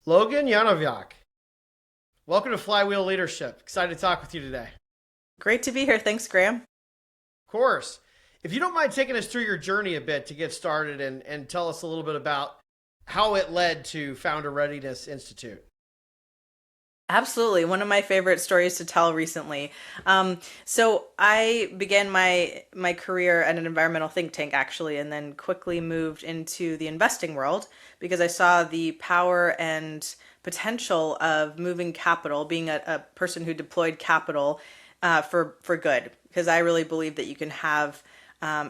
Logan Yonavjak. Welcome to Flywheel Leadership. Excited to talk with you today. Great to be here. Thanks, Graham. Of course. If you don't mind taking us through your journey a bit to get started and tell us a little bit about how it led to Founder Readiness Institute. Absolutely. One of my favorite stories to tell recently. So I began my career at an environmental think tank, actually, and then quickly moved into the investing world because I saw the power and potential of moving capital, being a person who deployed capital for good, because I really believe that you can have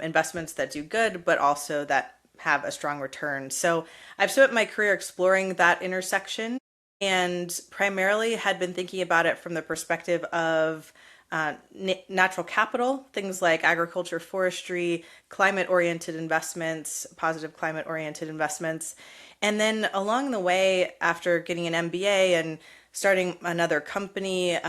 investments that do good, but also that have a strong return. So I've spent my career exploring that intersection and primarily had been thinking about it from the perspective of natural capital, things like agriculture, forestry, climate-oriented investments, positive climate-oriented investments. And then along the way, after getting an MBA and starting another company,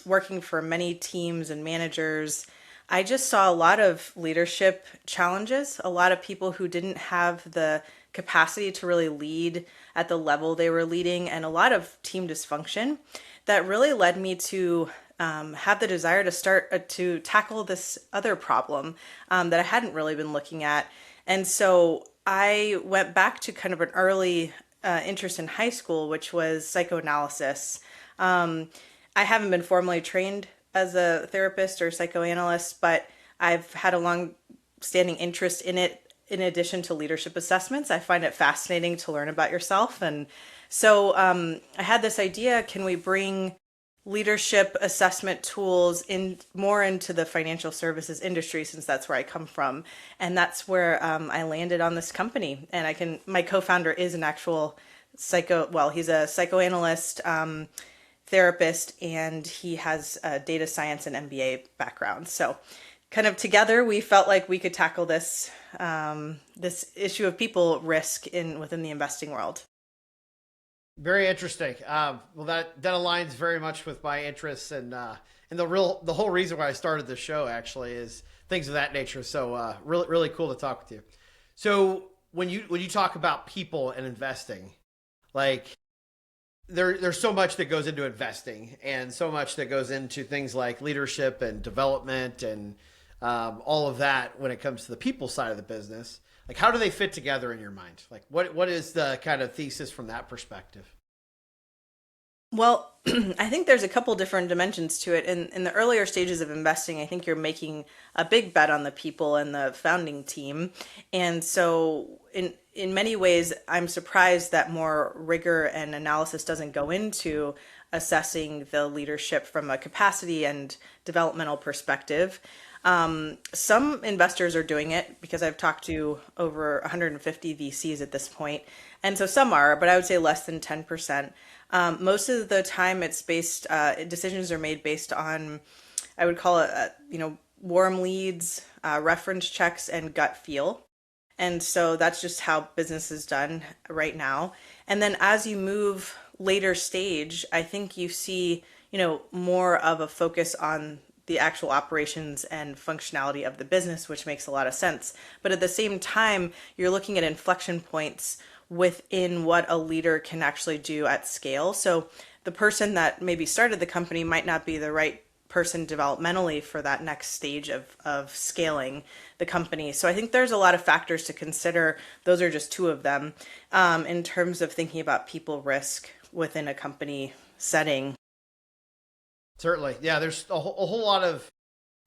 working for many teams and managers, I just saw a lot of leadership challenges, a lot of people who didn't have the capacity to really lead at the level they were leading, and a lot of team dysfunction that really led me to have the desire to start to tackle this other problem that I hadn't really been looking at. And so I went back to kind of an early interest in high school, which was psychoanalysis. I haven't been formally trained as a therapist or psychoanalyst, but I've had a long-standing interest in it in addition to leadership assessments. I find it fascinating to learn about yourself. And so I had this idea, can we bring leadership assessment tools in more into the financial services industry, since that's where I come from. And that's where I landed on this company. And my co-founder is an actual he's a psychoanalyst, therapist, and he has a data science and MBA background. So kind of together, we felt like we could tackle this this issue of people risk within the investing world. Very interesting. Well, that aligns very much with my interests, and the whole reason why I started the show actually is things of that nature. So really cool to talk with you. So when you talk about people and investing, like there's so much that goes into investing, and so much that goes into things like leadership and development and all of that when it comes to the people side of the business. Like, how do they fit together in your mind? Like, what is the kind of thesis from that perspective? Well, I think there's a couple different dimensions to it. In the earlier stages of investing, I think you're making a big bet on the people and the founding team. And so in many ways, I'm surprised that more rigor and analysis doesn't go into assessing the leadership from a capacity and developmental perspective. Some investors are doing it because I've talked to over 150 VCs at this point. And so some are, but I would say less than 10%. Most of the time it's decisions are made based on, I would call it, warm leads, reference checks, and gut feel. And so that's just how business is done right now. And then as you move later stage, I think you see, more of a focus on the actual operations and functionality of the business, which makes a lot of sense. But at the same time, you're looking at inflection points within what a leader can actually do at scale. So the person that maybe started the company might not be the right person developmentally for that next stage of scaling the company. So I think there's a lot of factors to consider. Those are just two of them in terms of thinking about people risk within a company setting. Certainly. Yeah, there's a whole lot of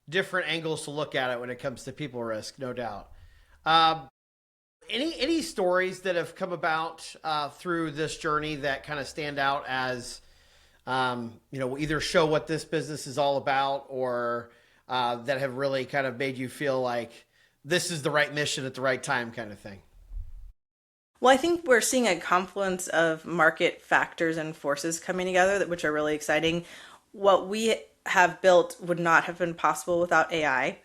different angles to look at it when it comes to people risk, no doubt. Um, any stories that have come about through this journey that kind of stand out as, either show what this business is all about, or that have really kind of made you feel like this is the right mission at the right time kind of thing? Well, I think we're seeing a confluence of market factors and forces coming together, which are really exciting. What we have built would not have been possible without AI.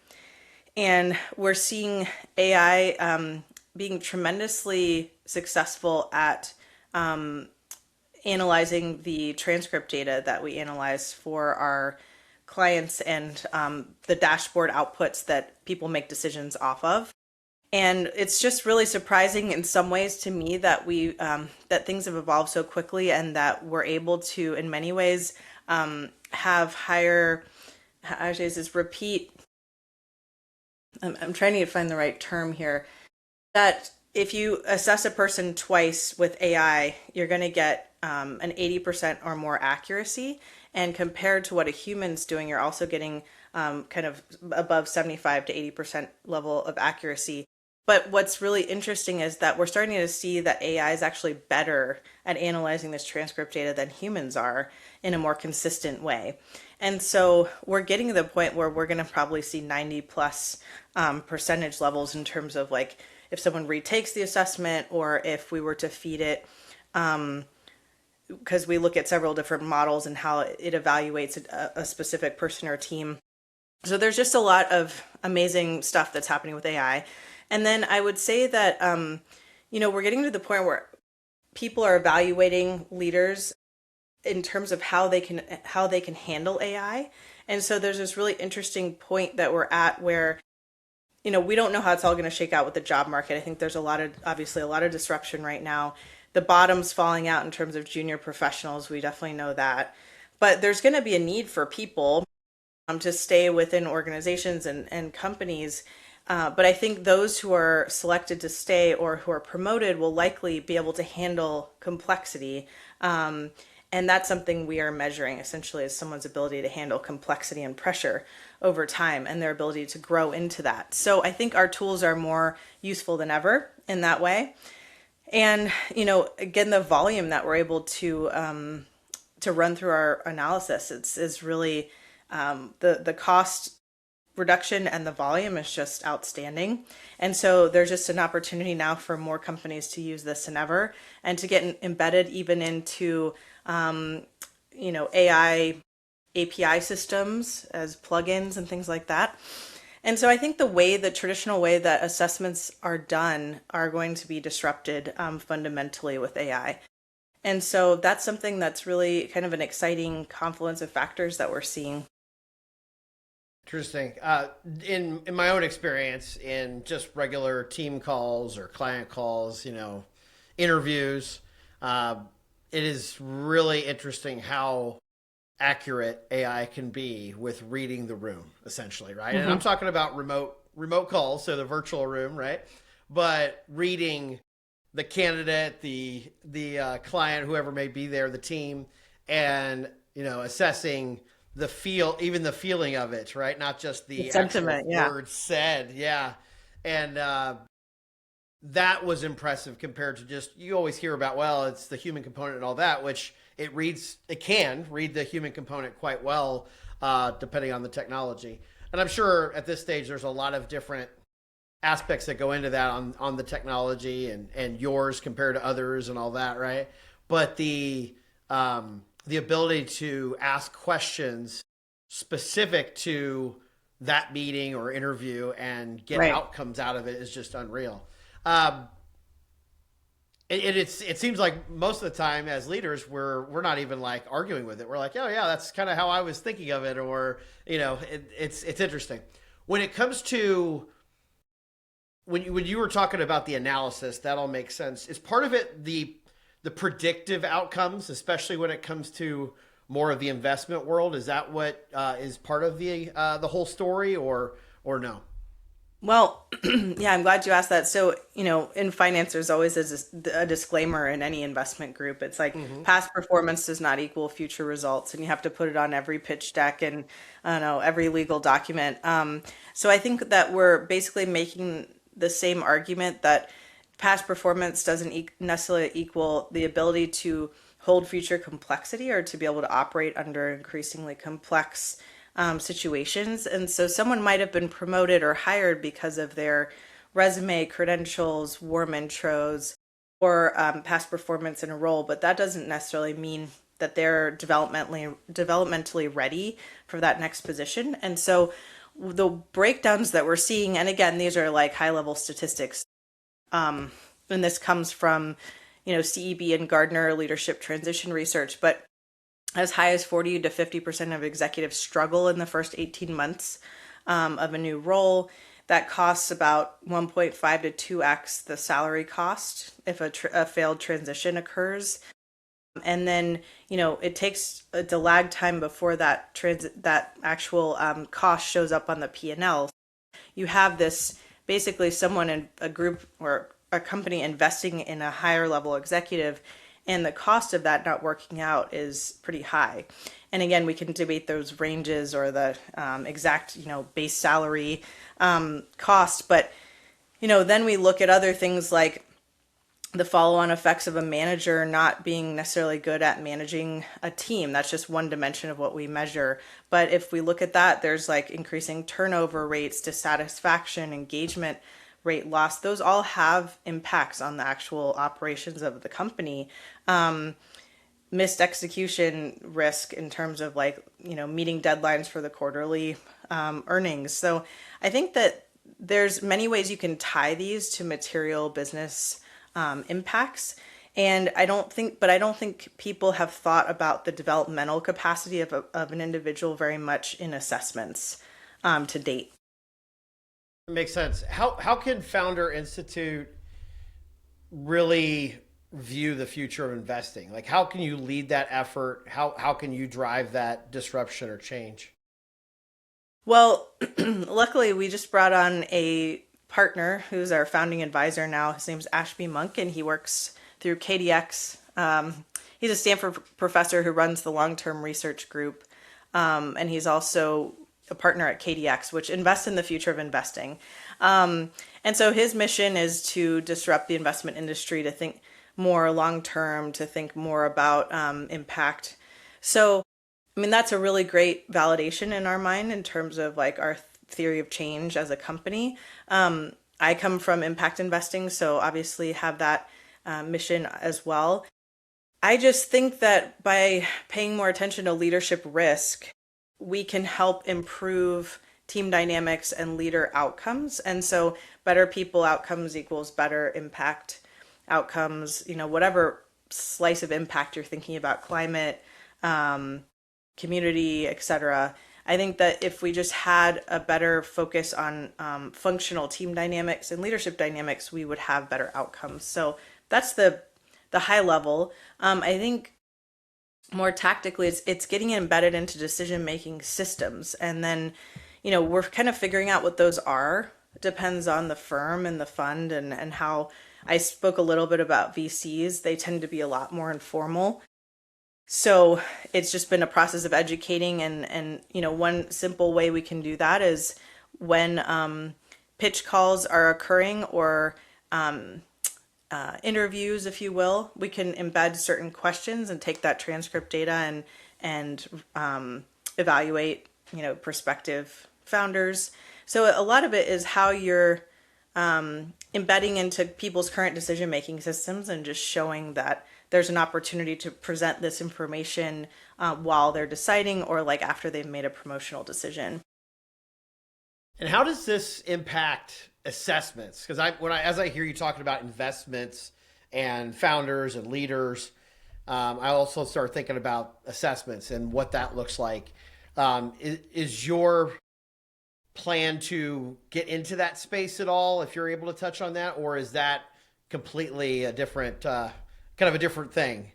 And we're seeing AI being tremendously successful at analyzing the transcript data that we analyze for our clients and the dashboard outputs that people make decisions off of. And it's just really surprising in some ways to me that that things have evolved so quickly, and that we're able to, in many ways, have higher, actually, is this repeat? I'm trying to find the right term here. That if you assess a person twice with AI, you're going to get an 80% or more accuracy. And compared to what a human's doing, you're also getting kind of above 75 to 80% level of accuracy. But what's really interesting is that we're starting to see that AI is actually better at analyzing this transcript data than humans are in a more consistent way. And so we're getting to the point where we're going to probably see 90 plus percentage levels in terms of like if someone retakes the assessment or if we were to feed it, because we look at several different models and how it evaluates a specific person or team. So there's just a lot of amazing stuff that's happening with AI. And then I would say that, we're getting to the point where people are evaluating leaders in terms of how they can handle AI. And so there's this really interesting point that we're at where, we don't know how it's all going to shake out with the job market. I think there's obviously a lot of disruption right now. The bottom's falling out in terms of junior professionals. We definitely know that. But there's going to be a need for people to stay within organizations and companies. But I think those who are selected to stay or who are promoted will likely be able to handle complexity. And that's something we are measuring essentially as someone's ability to handle complexity and pressure over time and their ability to grow into that. So I think our tools are more useful than ever in that way. And, again, the volume that we're able to run through our analysis, is really the cost reduction and the volume is just outstanding. And so there's just an opportunity now for more companies to use this than ever and to get embedded even into, AI API systems as plugins and things like that. And so I think the traditional way that assessments are done are going to be disrupted fundamentally with AI. And so that's something that's really kind of an exciting confluence of factors that we're seeing. Interesting. In my own experience, in just regular team calls or client calls, interviews, it is really interesting how accurate AI can be with reading the room, essentially, right? And I'm talking about remote calls, so the virtual room, right? But reading the candidate, the client, whoever may be there, the team, and assessing the even the feeling of it, right? Not just the sentiment, actual words said, yeah. And that was impressive compared to just, you always hear about, well, it's the human component and all that, which it can read the human component quite well, depending on the technology. And I'm sure at this stage there's a lot of different aspects that go into that on the technology and yours compared to others and all that, right? But the ability to ask questions specific to that meeting or interview and get outcomes out of it is just unreal. It seems like most of the time as leaders, we're not even like arguing with it. We're like, oh yeah, that's kind of how I was thinking of it. Or, it's interesting when it comes to when you were talking about the analysis, that all makes sense. Is part of it the predictive outcomes, especially when it comes to more of the investment world? Is that what is part of the whole story, or no? Well, yeah, I'm glad you asked that. So, in finance, there's always a disclaimer in any investment group. It's like past performance does not equal future results, and you have to put it on every pitch deck and, I don't know, every legal document. So I think that we're basically making the same argument that past performance doesn't necessarily equal the ability to hold future complexity or to be able to operate under increasingly complex situations. And so someone might have been promoted or hired because of their resume, credentials, warm intros, or past performance in a role, but that doesn't necessarily mean that they're developmentally ready for that next position. And so the breakdowns that we're seeing, and again, these are like high level statistics, and this comes from CEB and Gardner leadership transition research, but as high as 40 to 50% of executives struggle in the first 18 months of a new role. that costs about 1.5 to 2x the salary cost if a failed transition occurs. And then, it takes the lag time before that actual cost shows up on the P&L. You have this basically someone in a group or a company investing in a higher level executive, and the cost of that not working out is pretty high. And again, we can debate those ranges or the exact, base salary cost, but then we look at other things like the follow-on effects of a manager not being necessarily good at managing a team. That's just one dimension of what we measure. But if we look at that, there's like increasing turnover rates, dissatisfaction, engagement rate loss. Those all have impacts on the actual operations of the company. Missed execution risk in terms of meeting deadlines for the quarterly earnings. So I think that there's many ways you can tie these to material business impacts. And I don't think people have thought about the developmental capacity of an individual very much in assessments to date. Makes sense. How can Founder Institute really view the future of investing? Like, how can you lead that effort? How can you drive that disruption or change? Well, luckily we just brought on a partner who's our founding advisor now. His name's Ashby Monk, and he works through KDX. He's a Stanford professor who runs the long-term research group, and he's also a partner at KDX, which invests in the future of investing. And so his mission is to disrupt the investment industry, to think more long-term, to think more about impact. So, that's a really great validation in our mind in terms of our theory of change as a company. I come from impact investing, so obviously have that mission as well. I just think that by paying more attention to leadership risk, we can help improve team dynamics and leader outcomes. And so better people outcomes equals better impact outcomes, whatever slice of impact you're thinking about, climate, community, etc. I think that if we just had a better focus on functional team dynamics and leadership dynamics, we would have better outcomes. So that's the high level. I think more tactically, it's getting embedded into decision-making systems. And then, we're kind of figuring out what those are. It depends on the firm and the fund and how. I spoke a little bit about VCs. They tend to be a lot more informal. So it's just been a process of educating, and one simple way we can do that is when pitch calls are occurring or interviews, if you will, we can embed certain questions and take that transcript data and evaluate prospective founders. So a lot of it is how you're embedding into people's current decision-making systems and just showing that there's an opportunity to present this information while they're deciding or after they've made a promotional decision. And how does this impact assessments? Because as I hear you talking about investments and founders and leaders, I also start thinking about assessments and what that looks like. Is your plan to get into that space at all, if you're able to touch on that, or is that completely a different kind of a different thing?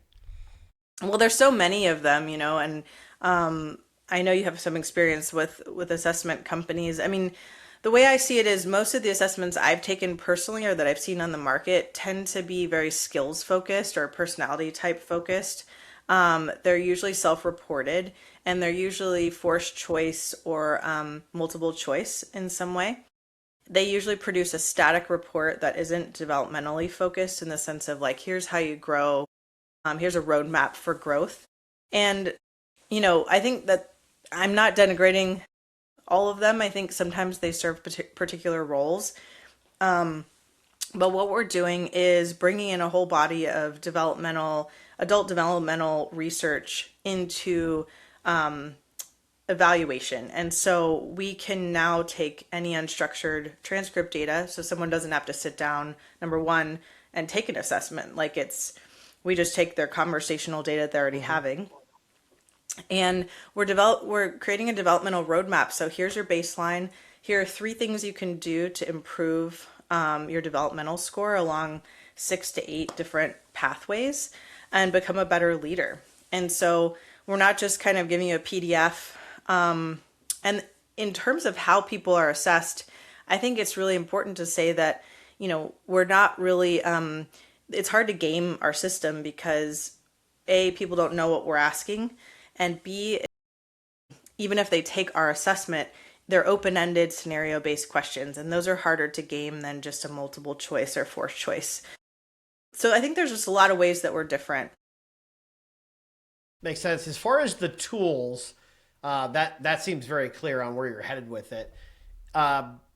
Well, there's so many of them, and I know you have some experience with assessment companies. The way I see it is most of the assessments I've taken personally or that I've seen on the market tend to be very skills focused or personality type focused. They're usually self-reported, and they're usually forced choice or multiple choice in some way. They usually produce a static report that isn't developmentally focused in the sense of here's how you grow, here's a roadmap for growth. And, I think that I'm not denigrating all of them. I think sometimes they serve particular roles. But what we're doing is bringing in a whole body of adult developmental research into evaluation. And so we can now take any unstructured transcript data, so someone doesn't have to sit down, number one, and take an assessment. We just take their conversational data they're already having. And we're creating a developmental roadmap. So here's your baseline. here are 3 things you can do to improve your developmental score along 6 to 8 different pathways and become a better leader. And so we're not just kind of giving you a PDF. And in terms of how people are assessed, I think it's really important to say that, we're not really, it's hard to game our system because A, people don't know what we're asking, and B, even if they take our assessment, they're open-ended scenario-based questions, and those are harder to game than just a multiple choice or forced choice. So I think there's just a lot of ways that we're different. Makes sense. As far as the tools, that seems very clear on where you're headed with it.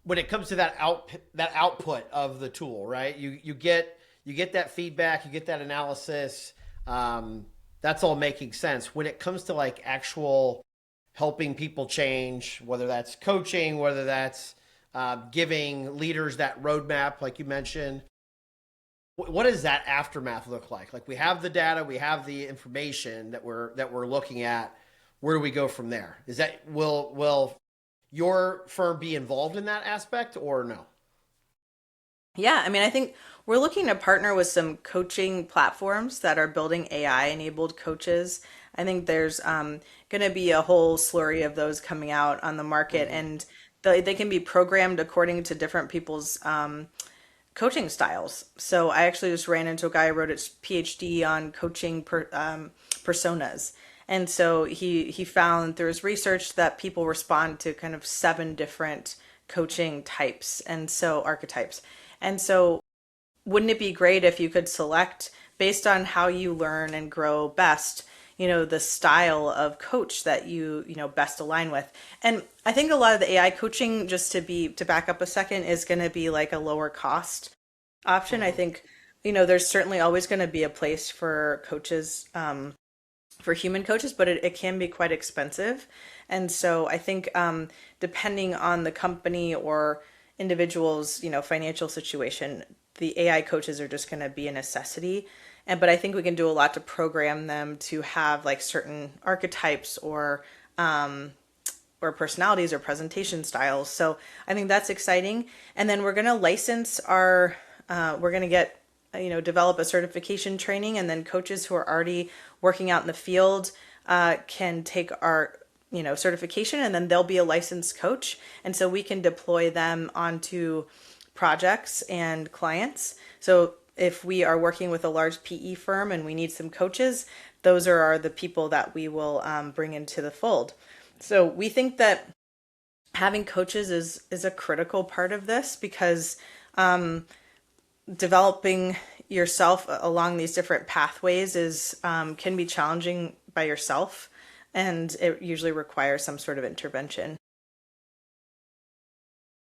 When it comes to that output of the tool, right? You get that feedback, you get that analysis. That's all making sense. When it comes to like actual helping people change, whether that's coaching, whether that's giving leaders that roadmap, like you mentioned, what does that aftermath look like? Like we have the data, we have the information that we're looking at. Where do we go from there? Is that will your firm be involved in that aspect or no? Yeah, I mean, I think we're looking to partner with some coaching platforms that are building AI enabled coaches. I think there's going to be a whole slurry of those coming out on the market, Mm-hmm. and they can be programmed according to different people's coaching styles. So I actually just ran into a guy who wrote his PhD on coaching personas. And so he found through his research that people respond to kind of 7 different coaching types and so archetypes. And so wouldn't it be great if you could select based on how you learn and grow best, the style of coach that you best align with. And I think a lot of the AI coaching, just to back up a second, is going to be like a lower cost option. I Mm-hmm. think, there's certainly always going to be a place for coaches, for human coaches, but it can be quite expensive. And so I think depending on the company or individual's, financial situation, the AI coaches are just going to be a necessity. But I think we can do a lot to program them to have like certain archetypes or personalities or presentation styles. So I think that's exciting. And then we're going to license we're going to get, develop a certification training, and then coaches who are already working out in the field can take our, certification, and then they'll be a licensed coach. And so we can deploy them onto projects and clients. So if we are working with a large PE firm and we need some coaches, those are the people that we will bring into the fold. So we think that having coaches is a critical part of this because developing yourself along these different pathways is can be challenging by yourself, and it usually requires some sort of intervention.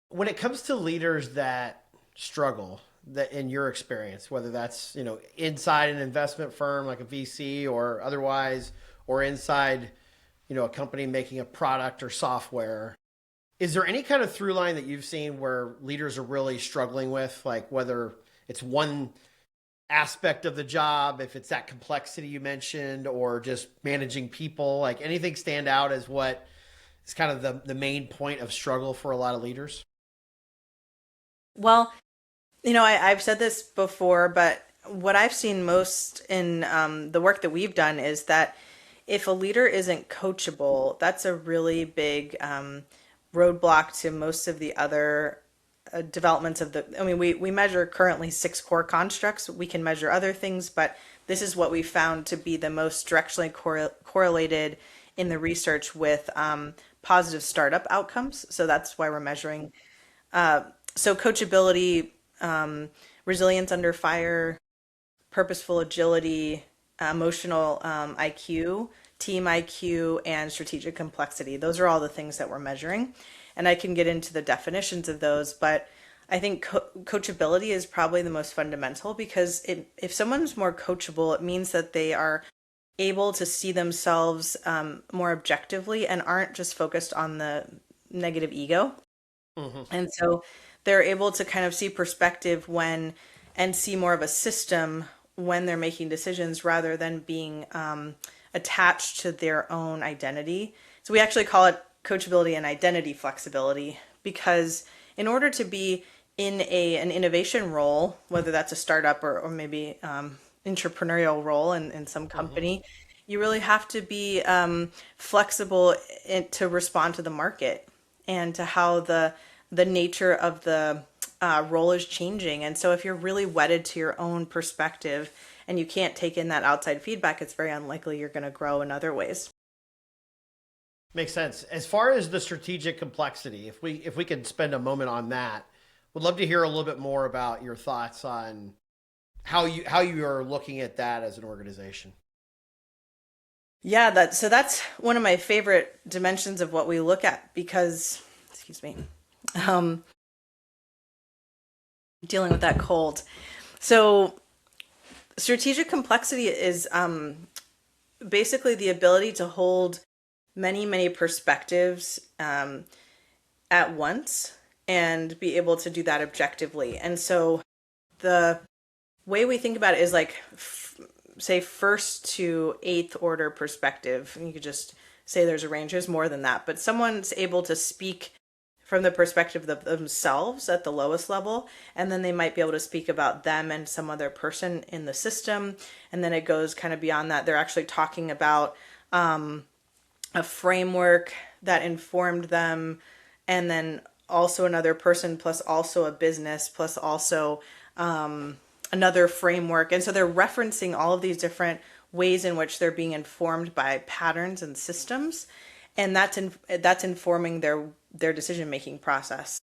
When it comes to leaders that struggle, that in your experience, whether that's inside an investment firm like a VC or otherwise, or inside a company making a product or software, is there any kind of through line that you've seen where leaders are really struggling with, like whether it's one aspect of the job, if it's that complexity you mentioned, or just managing people, like anything stand out as what is kind of the main point of struggle for a lot of leaders? Well, I've said this before, but what I've seen most in the work that we've done is that if a leader isn't coachable, that's a really big roadblock to most of the other developments of I mean, we measure currently 6 core constructs. We can measure other things, but this is what we found to be the most directionally correlated in the research with positive startup outcomes. So that's why we're measuring. So coachability, resilience under fire, purposeful agility, emotional IQ, team IQ, and strategic complexity. Those are all the things that we're measuring. And I can get into the definitions of those, but I think coachability is probably the most fundamental because if someone's more coachable, it means that they are able to see themselves more objectively and aren't just focused on the negative ego. Mm-hmm. And so they're able to kind of see perspective and see more of a system when they're making decisions rather than being attached to their own identity. So we actually call it coachability and identity flexibility because in order to be in an innovation role, whether that's a startup or maybe entrepreneurial role in some Hmm. company, you really have to be flexible to respond to the market and to how the nature of the role is changing. And so if you're really wedded to your own perspective and you can't take in that outside feedback, it's very unlikely you're going to grow in other ways. Makes sense. As far as the strategic complexity, if we could spend a moment on that, would love to hear a little bit more about your thoughts on how you are looking at that as an organization. Yeah, that's one of my favorite dimensions of what we look at because, excuse me, um, dealing with that cold. So strategic complexity is basically the ability to hold many perspectives at once and be able to do that objectively. And so the way we think about it is like, say, first to eighth order perspective. You could just say there's a range, there's more than that, but someone's able to speak from the perspective of themselves at the lowest level, and then they might be able to speak about them and some other person in the system, and then it goes kind of beyond that. They're actually talking about a framework that informed them, and then also another person, plus also a business, plus also another framework. And so they're referencing all of these different ways in which they're being informed by patterns and systems, and that's informing their decision making process.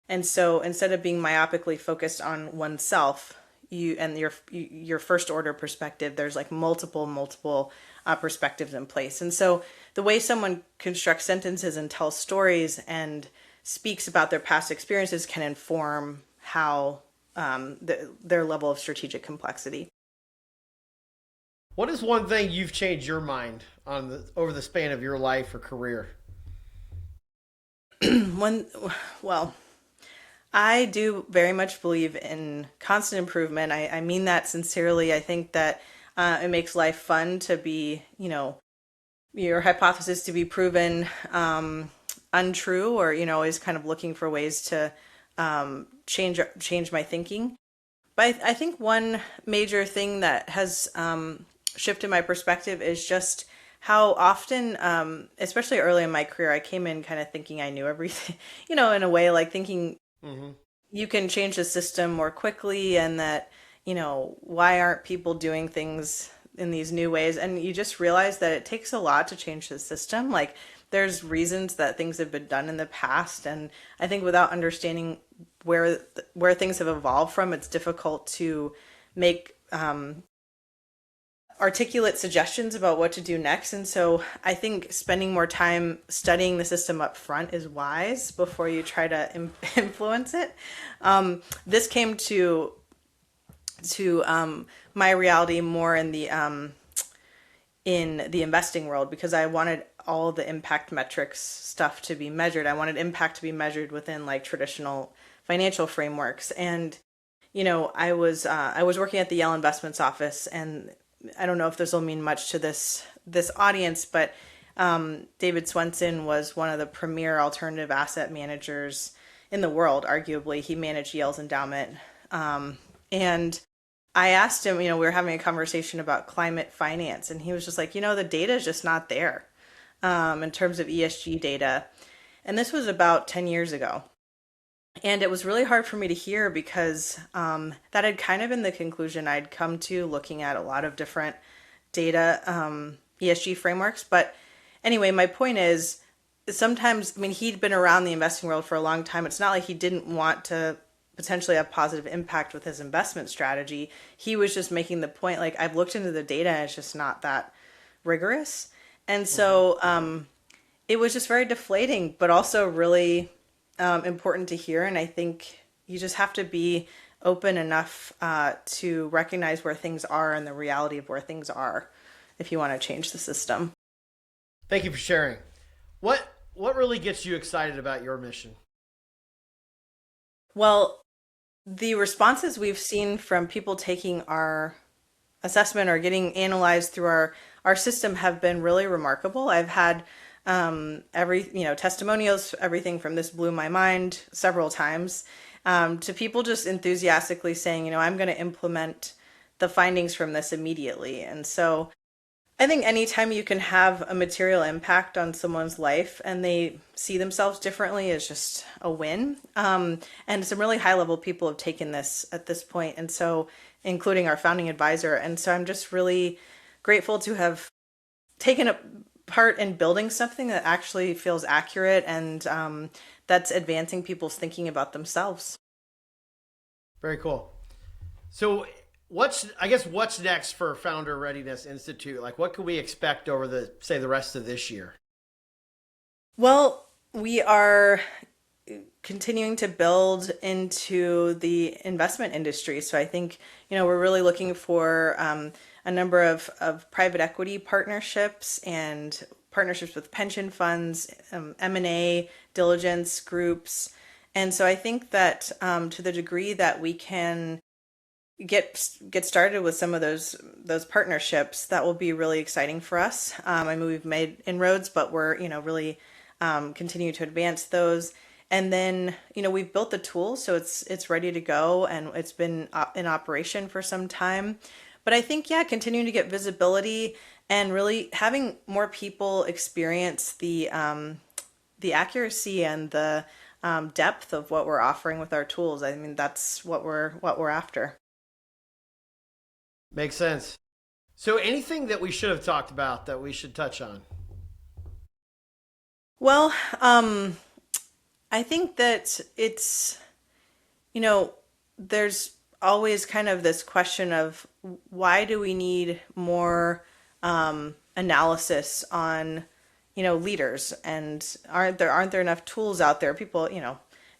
And so instead of being myopically focused on oneself, you and your first order perspective, there's like multiple perspectives in place. And so the way someone constructs sentences and tells stories and speaks about their past experiences can inform how their level of strategic complexity. What is one thing you've changed your mind on over the span of your life or career? One, well, I do very much believe in constant improvement. I mean that sincerely. I think that it makes life fun to be, your hypothesis to be proven untrue, or always kind of looking for ways to change my thinking. But I think one major thing that has shifted my perspective is just how often, especially early in my career, I came in kind of thinking I knew everything, in a way, like thinking Hmm. you can change the system more quickly, and that, why aren't people doing things in these new ways? And you just realize that it takes a lot to change the system. Like, there's reasons that things have been done in the past, and I think without understanding where things have evolved from, it's difficult to make articulate suggestions about what to do next. And so I think spending more time studying the system up front is wise before you try to influence it. This came to my reality more in the investing world, because I wanted all the impact metrics stuff to be measured. I wanted impact to be measured within like traditional financial frameworks. And I was working at the Yale Investments office, and I don't know if this will mean much to this audience, but David Swenson was one of the premier alternative asset managers in the world. Arguably, he managed Yale's endowment, and I asked him. We were having a conversation about climate finance, and he was just like, the data is just not there in terms of ESG data. And this was about 10 years ago. And it was really hard for me to hear because that had kind of been the conclusion I'd come to looking at a lot of different data ESG frameworks. But anyway, my point is sometimes, I mean, he'd been around the investing world for a long time. It's not like he didn't want to potentially have positive impact with his investment strategy. He was just making the point, like, I've looked into the data and it's just not that rigorous. And Hmm. so it was just very deflating, but also really important to hear. And I think you just have to be open enough to recognize where things are and the reality of where things are if you want to change the system. Thank you for sharing. What really gets you excited about your mission? Well, the responses we've seen from people taking our assessment or getting analyzed through our system have been really remarkable. I've had Testimonials, everything from "this blew my mind" several times, to people just enthusiastically saying, I'm going to implement the findings from this immediately. And so I think anytime you can have a material impact on someone's life and they see themselves differently is just a win. And some really high level people have taken this at this point, and so including our founding advisor. And so I'm just really grateful to have taken a part in building something that actually feels accurate and that's advancing people's thinking about themselves. Very cool. So what's next for Founder Readiness Institute? Like, what can we expect over the rest of this year? Well, we are continuing to build into the investment industry. So I think, we're really looking for a number of private equity partnerships and partnerships with pension funds, M&A, diligence groups. And so I think that to the degree that we can get started with some of those partnerships, that will be really exciting for us. I mean, we've made inroads, but we're really continue to advance those. And then we've built the tool, so it's ready to go, and it's been in operation for some time. But I think continuing to get visibility and really having more people experience the accuracy and the depth of what we're offering with our tools. I mean, that's what we're after. Makes sense. So anything that we should have talked about that we should touch on? Well, I think that it's, there's always kind of this question of why do we need more analysis on, leaders, and aren't there enough tools out there? People,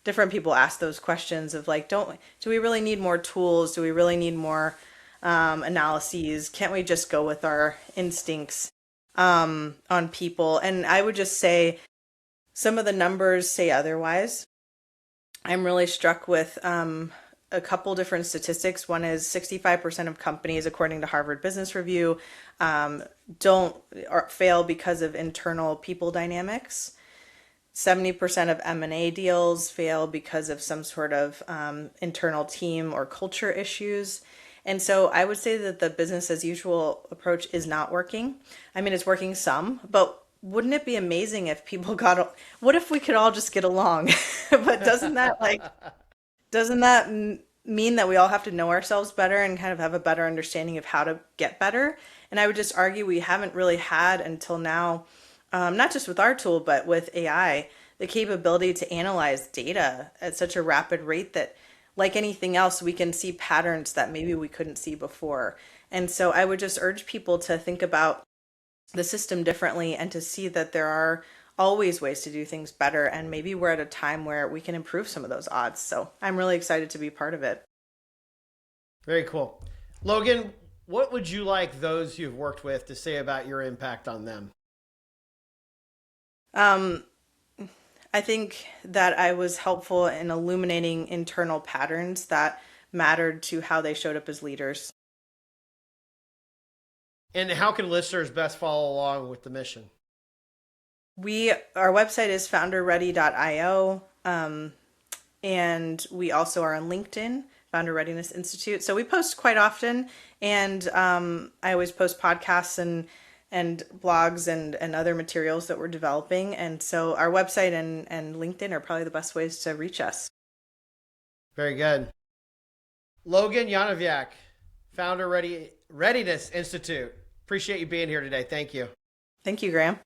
different people ask those questions of like, do we really need more tools? Do we really need more analyses? Can't we just go with our instincts on people? And I would just say some of the numbers say otherwise. I'm really struck with a couple different statistics. One is 65% of companies, according to Harvard Business Review, don't or fail because of internal people dynamics. 70% of M&A deals fail because of some sort of internal team or culture issues. And so I would say that the business as usual approach is not working. I mean, it's working some, but wouldn't it be amazing if what if we could all just get along? But doesn't that mean that we all have to know ourselves better and kind of have a better understanding of how to get better? And I would just argue we haven't really had until now, not just with our tool, but with AI, the capability to analyze data at such a rapid rate that, like anything else, we can see patterns that maybe we couldn't see before. And so I would just urge people to think about the system differently and to see that there are always ways to do things better. And maybe we're at a time where we can improve some of those odds. So I'm really excited to be part of it. Very cool. Logan, what would you like those you've worked with to say about your impact on them? I think that I was helpful in illuminating internal patterns that mattered to how they showed up as leaders. And how can listeners best follow along with the mission? Our website is founderready.io, and we also are on LinkedIn, Founder Readiness Institute. So we post quite often, and I always post podcasts and blogs and other materials that we're developing. And so our website and LinkedIn are probably the best ways to reach us. Very good. Logan Yonavjak, Founder Readiness Institute. Appreciate you being here today. Thank you. Thank you, Graham.